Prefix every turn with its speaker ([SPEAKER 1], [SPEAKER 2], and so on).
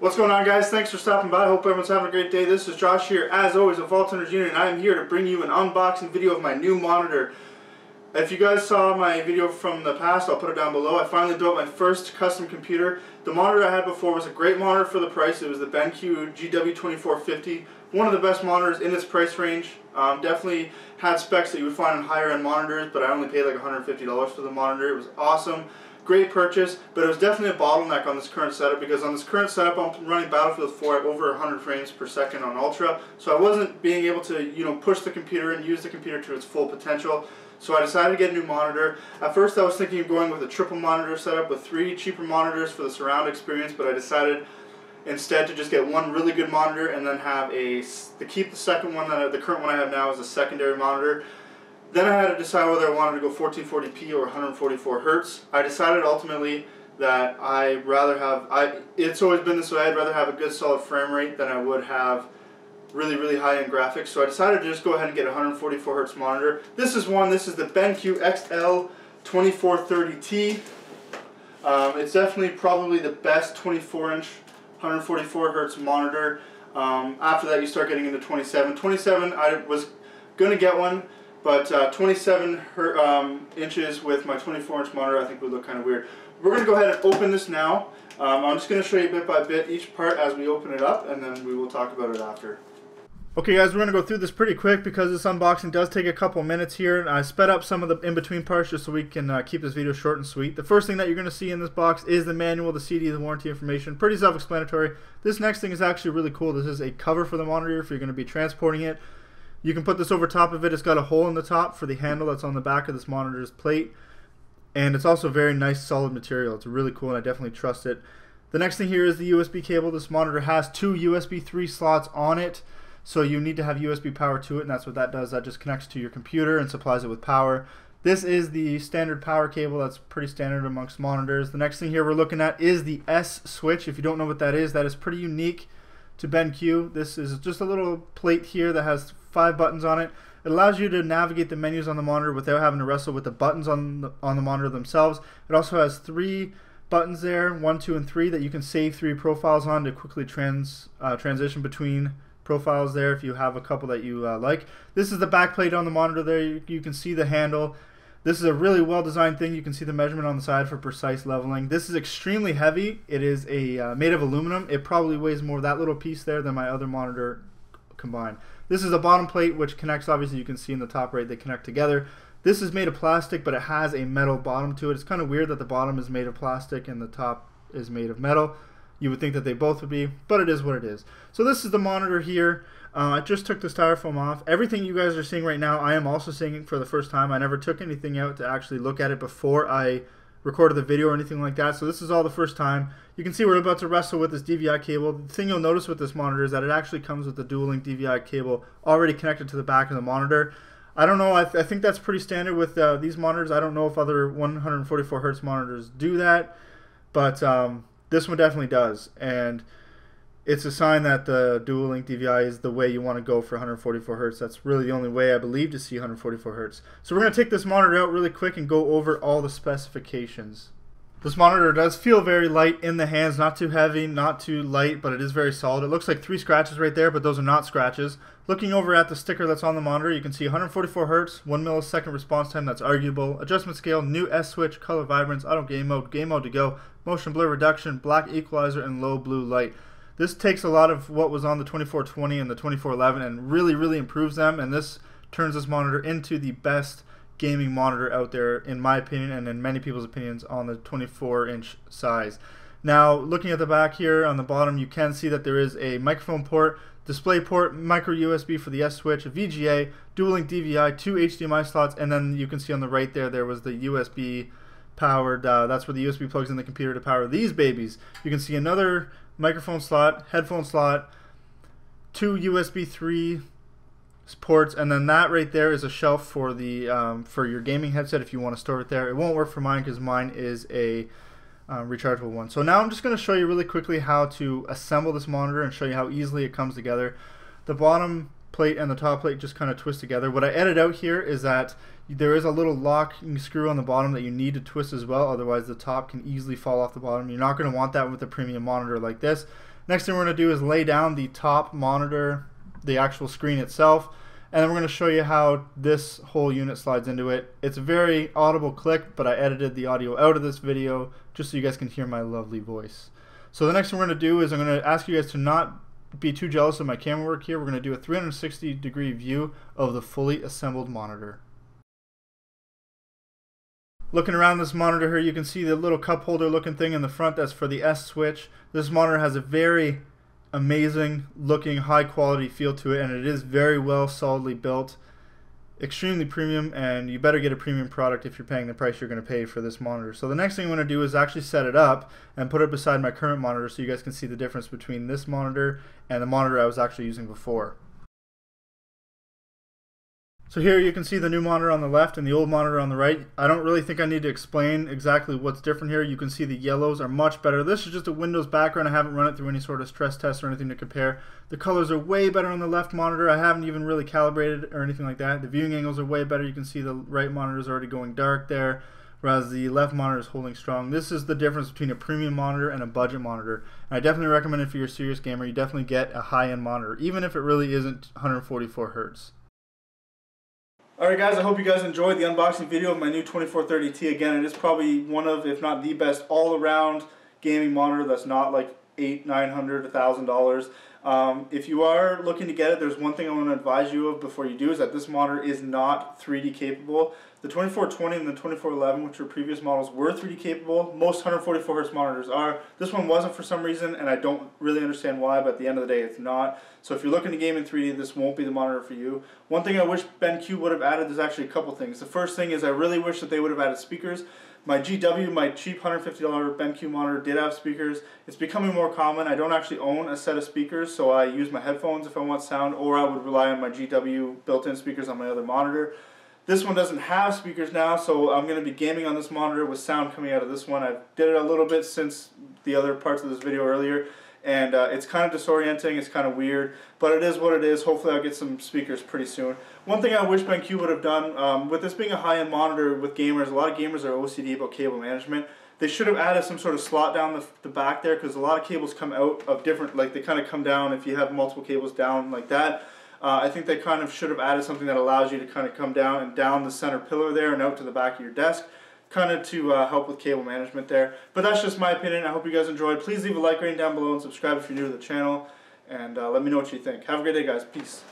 [SPEAKER 1] What's going on, guys? Thanks for stopping by. Hope everyone's having a great day. This is Josh here, as always, of Vault Hunters Union, and I am here to bring you an unboxing video of my new monitor. If you guys saw my video from the past, I'll put it down below. I finally built my first custom computer. The monitor I had before was a great monitor for the price. It was the BenQ XL2430T, one of the best monitors in its price range. Definitely had specs that you would find on higher end monitors, but I only paid like $150 for the monitor. It was awesome. Great purchase, but it was definitely a bottleneck on this current setup, because on this current setup I'm running Battlefield 4 at over 100 frames per second on Ultra, so I wasn't being able to push the computer and use the computer to its full potential. So I decided to get a new monitor. At first I was thinking of going with a triple monitor setup with 3 cheaper monitors for the surround experience, but I decided instead to just get one really good monitor and then have to keep the second one, the current one I have now, as a secondary monitor. Then I had to decide whether I wanted to go 1440p or 144 Hertz. I decided ultimately that it's always been this way, I'd rather have a good solid frame rate than I would have really high-end graphics. So I decided to just go ahead and get a 144 Hertz monitor. This is the BenQ XL2430T. It's definitely probably the best 24-inch 144 Hertz monitor. After that you start getting into 27. 27 I was going to get one, but 27 inches with my 24-inch monitor I think would look kind of weird. We're going to go ahead and open this now. I'm just going to show you bit by bit each part as we open it up, and then we will talk about it after. Okay guys, we're going to go through this pretty quick because this unboxing does take a couple minutes here, and I sped up some of the in-between parts just so we can keep this video short and sweet. The first thing that you're going to see in this box is the manual, the CD, the warranty information. Pretty self-explanatory. This next thing is actually really cool. This is a cover for the monitor if you're going to be transporting it. You can put this over top of it. It's got a hole in the top for the handle that's on the back of this monitor's plate, and it's also very nice solid material. It's really cool and I definitely trust it. The next thing here is the USB cable. This monitor has 2 USB 3 slots on it, so you need to have USB power to it, and that's what that does. That just connects to your computer and supplies it with power. This is the standard power cable that's pretty standard amongst monitors. The next thing here we're looking at is the S switch. If you don't know what that is pretty unique to BenQ. This is just a little plate here that has 5 buttons on it. It allows you to navigate the menus on the monitor without having to wrestle with the buttons on the monitor themselves. It also has 3 buttons there, 1, 2, and 3, that you can save 3 profiles on to quickly transition between profiles there if you have a couple that you like. This is the back plate on the monitor there. You can see the handle. This is a really well designed thing. You can see the measurement on the side for precise leveling. This is extremely heavy. It is made of aluminum. It probably weighs more, that little piece there, than my other monitor combined. This is a bottom plate which connects, obviously you can see in the top right, they connect together. This is made of plastic, but it has a metal bottom to it. It's kind of weird that the bottom is made of plastic and the top is made of metal. You would think that they both would be, but it is what it is. So this is the monitor here. I just took the styrofoam off. Everything you guys are seeing right now, I am also seeing for the first time. I never took anything out to actually look at it before I recorded the video or anything like that, so this is all the first time. You can see we're about to wrestle with this DVI cable. The thing you'll notice with this monitor is that it actually comes with the dual link DVI cable already connected to the back of the monitor. I don't know, I think that's pretty standard with these monitors. I don't know if other 144 Hertz monitors do that, but this one definitely does, and it's a sign that the dual link DVI is the way you want to go for 144 Hertz. That's really the only way, I believe, to see 144 Hertz. So we're going to take this monitor out really quick and go over all the specifications. This monitor does feel very light in the hands, not too heavy, not too light, but it is very solid. It looks like 3 scratches right there, but those are not scratches. Looking over at the sticker that's on the monitor, you can see 144 Hertz, 1 millisecond response time, that's arguable. Adjustment scale, new S switch, color vibrance, auto game mode to go, motion blur reduction, black equalizer, and low blue light. This takes a lot of what was on the 2420 and the 2411 and really improves them, and this turns this monitor into the best gaming monitor out there, in my opinion and in many people's opinions, on the 24-inch size. Now, looking at the back here on the bottom, you can see that there is a microphone port, display port, micro USB for the S switch, a VGA, dual link DVI, 2 HDMI slots, and then you can see on the right there was the USB powered, that's where the USB plugs in the computer to power these babies. You can see another microphone slot, headphone slot, 2 USB 3 ports, and then that right there is a shelf for the for your gaming headset if you want to store it there. It won't work for mine because mine is a rechargeable one. So now I'm just going to show you really quickly how to assemble this monitor and show you how easily it comes together. The bottom plate and the top plate just kind of twist together. What I edited out here is that there is a little locking screw on the bottom that you need to twist as well, otherwise the top can easily fall off the bottom. You're not going to want that with a premium monitor like this. Next thing we're going to do is lay down the top monitor, the actual screen itself, and then we're going to show you how this whole unit slides into it. It's a very audible click, but I edited the audio out of this video just so you guys can hear my lovely voice. So the next thing we're going to do is I'm going to ask you guys to not be too jealous of my camera work here. We're going to do a 360-degree view of the fully assembled monitor. Looking around this monitor here, you can see the little cup holder looking thing in the front. That's for the S switch. This monitor has a very amazing looking, high quality feel to it, and it is very well solidly built, extremely premium, and you better get a premium product if you're paying the price you're going to pay for this monitor. So the next thing I'm going to do is actually set it up and put it beside my current monitor so you guys can see the difference between this monitor and the monitor I was actually using before. So here you can see the new monitor on the left and the old monitor on the right. I don't really think I need to explain exactly what's different here. You can see the yellows are much better. This is just a Windows background. I haven't run it through any sort of stress test or anything to compare. The colors are way better on the left monitor. I haven't even really calibrated or anything like that. The viewing angles are way better. You can see the right monitor is already going dark there, whereas the left monitor is holding strong. This is the difference between a premium monitor and a budget monitor. And I definitely recommend if you're a serious gamer, you definitely get a high-end monitor, even if it really isn't 144 Hz. Alright guys, I hope you guys enjoyed the unboxing video of my new 2430T. Again, it is probably one of, if not the best, all-around gaming monitor that's not like $800, $900, $1,000. If you are looking to get it, there's one thing I want to advise you of before you do, is that this monitor is not 3D capable. The 2420 and the 2411, which were previous models, were 3D capable. Most 144 Hz monitors are. This one wasn't for some reason, and I don't really understand why, but at the end of the day, it's not. So if you're looking to game in 3D, this won't be the monitor for you. One thing I wish BenQ would have added is actually a couple things. The first thing is I really wish that they would have added speakers. My GW, my cheap $150 BenQ monitor, did have speakers. It's becoming more common. I don't actually own a set of speakers, so I use my headphones if I want sound, or I would rely on my GW built-in speakers on my other monitor. This one doesn't have speakers now, so I'm going to be gaming on this monitor with sound coming out of this one. I did it a little bit since the other parts of this video earlier, and it's kind of disorienting, it's kind of weird, but it is what it is. Hopefully I'll get some speakers pretty soon. One thing I wish BenQ would have done, with this being a high-end monitor with gamers, a lot of gamers are OCD about cable management. They should have added some sort of slot down the back there, because a lot of cables come out of different, like they kind of come down if you have multiple cables down like that. I think they kind of should have added something that allows you to kind of come down and down the center pillar there and out to the back of your desk, kind of to help with cable management there. But that's just my opinion. I hope you guys enjoyed. Please leave a like rating down below and subscribe if you're new to the channel, and let me know what you think. Have a great day, guys. Peace.